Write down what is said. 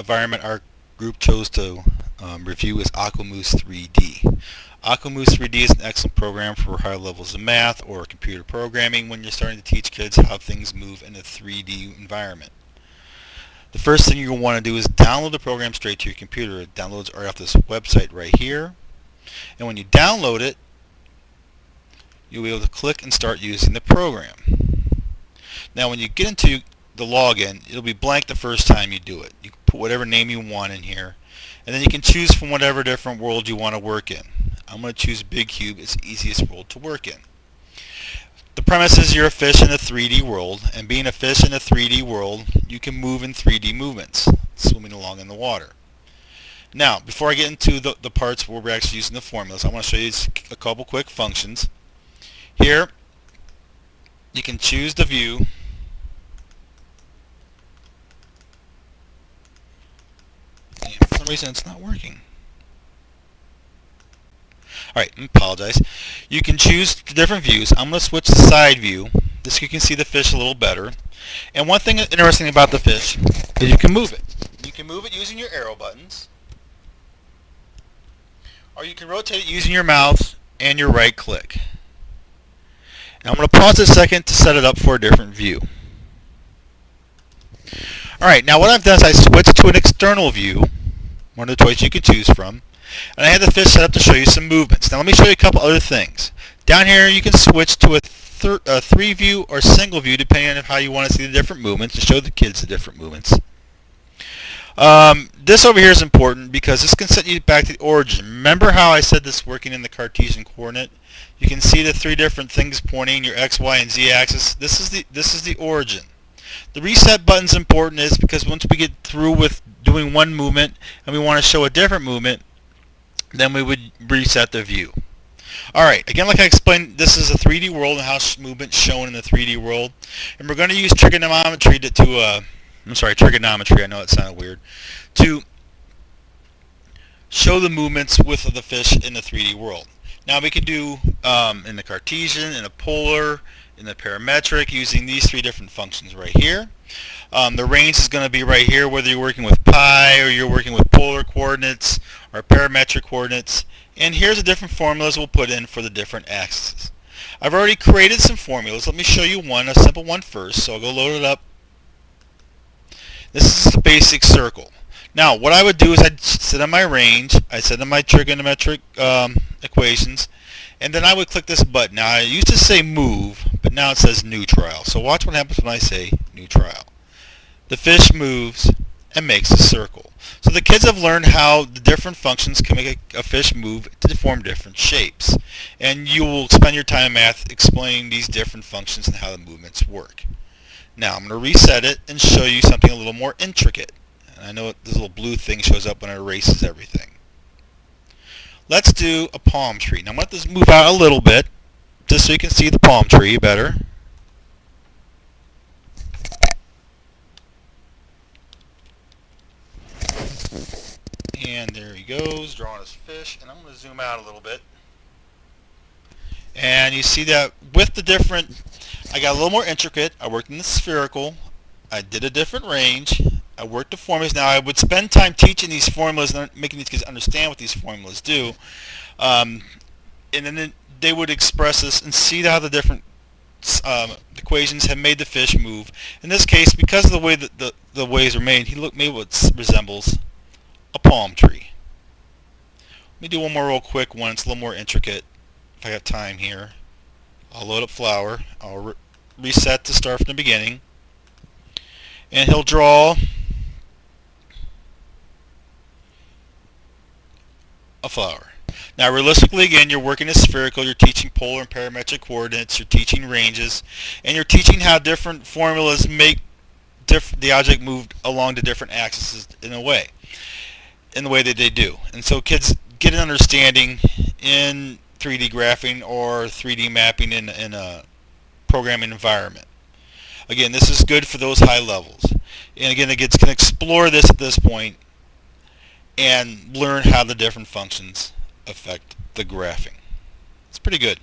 environment our group chose to review is Aquamoose 3D. Aquamoose 3D is an excellent program for higher levels of math or computer programming when you're starting to teach kids how things move in a 3D environment. The first thing you'll want to do is download the program straight to your computer. It downloads right off this website right here. And when you download it, you'll be able to click and start using the program. Now when you get into the login, it'll be blank the first time you do it. You can put whatever name you want in here, and then you can choose from whatever different world you want to work in. I'm going to choose Big Cube. It's the easiest world to work in. The premise is you're a fish in a 3D world, and being a fish in a 3D world, you can move in 3D movements, swimming along in the water. Now, before I get into the parts where we're actually using the formulas, I want to show you a couple quick functions. Here, you can choose the view. And for some reason, it's not working. Alright, I apologize. You can choose different views. I'm going to switch to side view. This you can see the fish a little better. And one thing interesting about the fish is you can move it. You can move it using your arrow buttons, or you can rotate it using your mouse and your right click. Now I'm going to pause a second to set it up for a different view. Alright, now what I've done is I switched to an external view, one of the choices you could choose from, and I had the fish set up to show you some movements. Now let me show you a couple other things. Down here you can switch to a 3 view or single view depending on how you want to see the different movements, to show the kids the different movements. This over here is important because this can set you back to the origin. Remember how I said this working in the Cartesian coordinate? You can see the 3 different things pointing, your X, Y, and Z axis. This is the origin. The reset button is important is because once we get through with doing one movement and we want to show a different movement, then we would reset the view. Alright, again, like I explained, this is a 3D world and how movement's shown in the 3D world. And we're going to use trigonometry trigonometry, I know it sounded weird, to show the movements with the fish in the 3D world. Now we could do in the Cartesian, in a polar, in the parametric, using these 3 different functions right here. The range is going to be right here, whether you're working with pi or you're working with polar coordinates or parametric coordinates. And here's the different formulas we'll put in for the different axes. I've already created some formulas. Let me show you one, a simple one first. So I'll go load it up. This is the basic circle. Now what I would do is I'd sit on my range, I'd set on my trigonometric equations, and then I would click this button. Now I used to say move, but now it says new trial. So watch what happens when I say new trial. The fish moves and makes a circle. So the kids have learned how the different functions can make a fish move to form different shapes. And you will spend your time in math explaining these different functions and how the movements work. Now I'm going to reset it and show you something a little more intricate. And I know this little blue thing shows up when it erases everything. Let's do a palm tree. Now I'm going to let this move out a little bit just so you can see the palm tree better. And there he goes, drawing his fish. And I'm going to zoom out a little bit. And you see that with the different, I got a little more intricate. I worked in the spherical. I did a different range. I worked the formulas. Now I would spend time teaching these formulas and making these kids understand what these formulas do. And then they would express this and see how the different equations have made the fish move. In this case, because of the way that the waves are made, he made what resembles a palm tree. Let me do one more real quick one. It's a little more intricate. If I have time here, I'll load up flower. I'll reset to start from the beginning, and he'll draw a flower. Now realistically, again, you're working as spherical, you're teaching polar and parametric coordinates, you're teaching ranges, and you're teaching how different formulas make the object move along the different axes in the way that they do. And so kids get an understanding in 3D graphing or 3D mapping in a programming environment. Again, this is good for those high levels. And again, the kids can explore this at this point and learn how the different functions affect the graphing. It's pretty good.